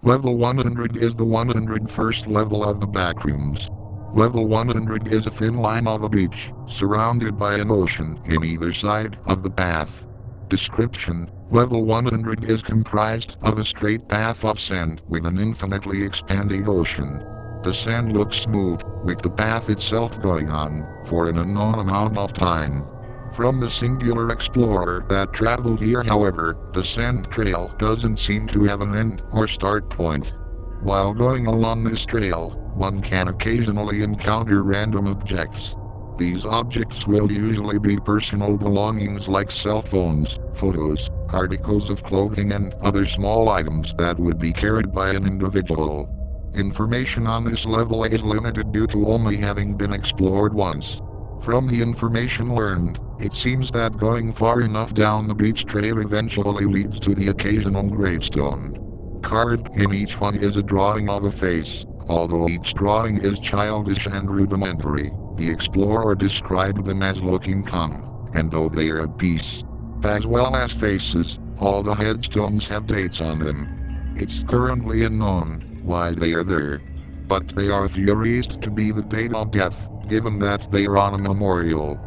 Level 100 is the 101st level of the Backrooms. Level 100 is a thin line of a beach, surrounded by an ocean in either side of the path. Description: Level 100 is comprised of a straight path of sand with an infinitely expanding ocean. The sand looks smooth, with the path itself going on for an unknown amount of time. From the singular explorer that traveled here, however, the sand trail doesn't seem to have an end or start point. While going along this trail, one can occasionally encounter random objects. These objects will usually be personal belongings like cell phones, photos, articles of clothing, and other small items that would be carried by an individual. Information on this level is limited due to only having been explored once. From the information learned, it seems that going far enough down the beach trail eventually leads to the occasional gravestone. Carved in each one is a drawing of a face. Although each drawing is childish and rudimentary, the explorer described them as looking calm, and though they are a piece, as well as faces, all the headstones have dates on them. It's currently unknown why they are there, but they are theorized to be the date of death, given that they are on a memorial.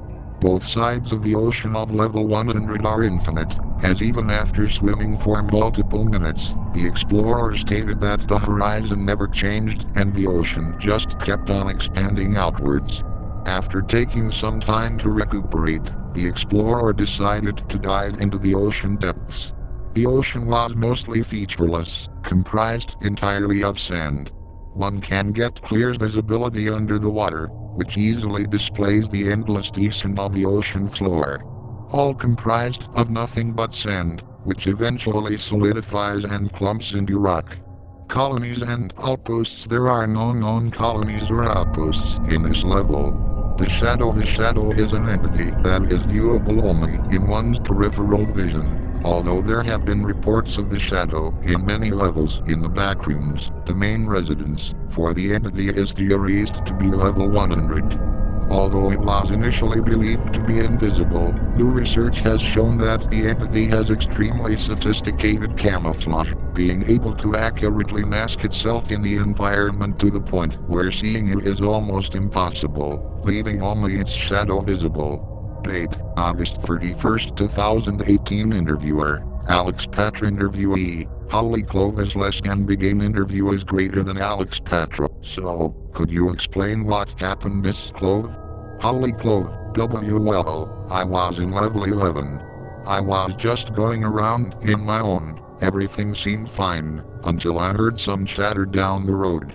Both sides of the ocean of level 100 are infinite, as even after swimming for multiple minutes, the explorer stated that the horizon never changed and the ocean just kept on expanding outwards. After taking some time to recuperate, the explorer decided to dive into the ocean depths. The ocean was mostly featureless, comprised entirely of sand. One can get clear visibility under the water, which easily displays the endless descent of the ocean floor. All comprised of nothing but sand, which eventually solidifies and clumps into rock. Colonies and outposts: there are no known colonies or outposts in this level. The shadow is an entity that is viewable only in one's peripheral vision. Although there have been reports of the shadow in many levels in the Backrooms, the main residence for the entity is theorized to be level 100. Although it was initially believed to be invisible, new research has shown that the entity has extremely sophisticated camouflage, being able to accurately mask itself in the environment to the point where seeing it is almost impossible, leaving only its shadow visible. Date: August 31, 2018. Interviewer: Alex Patra. Interviewee: Holly Clovis. Less than begin. Interview is greater than Alex Patra. So, could you explain what happened, Miss Clove? Holly Clove: Well, I was in level 11. I was just going around in my own. Everything seemed fine, until I heard some chatter down the road.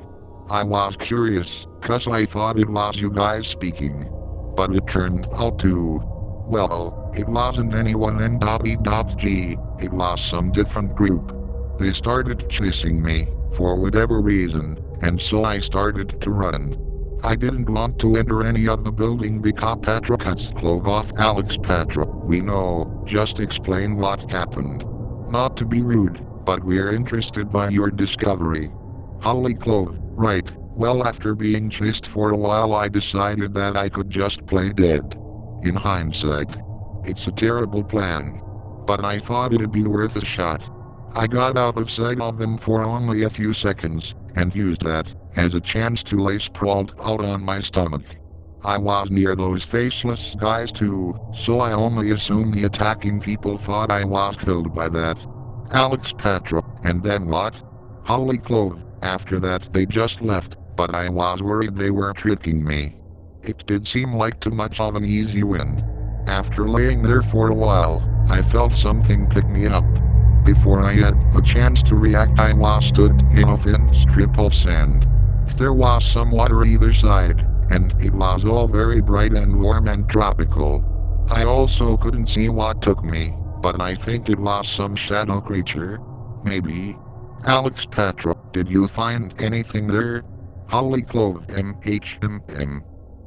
I was curious, 'cause I thought it was you guys speaking. But it turned out to, well, it wasn't anyone N.E.G, it was some different group. They started chasing me, for whatever reason, and so I started to run. I didn't want to enter any of the building because Patra cuts Clove off. Alex Patra: we know, just explain what happened. Not to be rude, but we're interested by your discovery. Holly Clove: right. Well, after being chased for a while, I decided that I could just play dead. In hindsight, it's a terrible plan, but I thought it'd be worth a shot. I got out of sight of them for only a few seconds, and used that as a chance to lay sprawled out on my stomach. I was near those faceless guys too, so I only assume the attacking people thought I was killed by that. Alex Patra: and then what? Holly Clove: after that they just left. But I was worried they were tricking me. It did seem like too much of an easy win. After laying there for a while, I felt something pick me up. Before I had a chance to react, I was stood in a thin strip of sand. There was some water either side, and it was all very bright and warm and tropical. I also couldn't see what took me, but I think it was some shadow creature. Maybe. Alex Patra: did you find anything there? Holly Clove: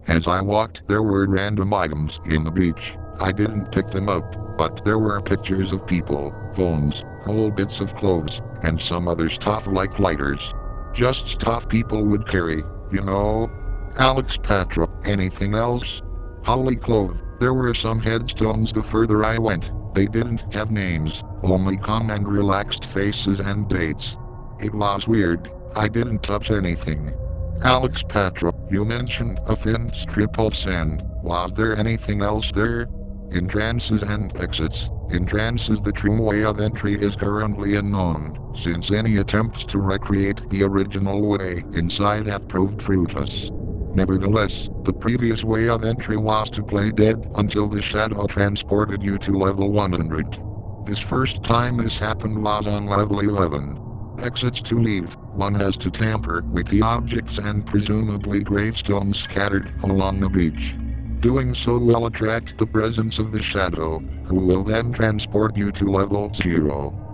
As I walked, there were random items in the beach. I didn't pick them up, but there were pictures of people, phones, whole bits of clothes, and some other stuff like lighters. Just stuff people would carry, you know? Alex Patra: anything else? Holly Clove: there were some headstones the further I went. They didn't have names, only calm and relaxed faces and dates. It was weird. I didn't touch anything. Alex Petro, you mentioned a thin strip of sand. Was there anything else there? Entrances and exits. Entrances. The true way of entry is currently unknown, since any attempts to recreate the original way inside have proved fruitless. Nevertheless, the previous way of entry was to play dead until the shadow transported you to level 100. This first time this happened was on level 11. Exits to leave. One has to tamper with the objects and presumably gravestones scattered along the beach. Doing so will attract the presence of the shadow, who will then transport you to level 0.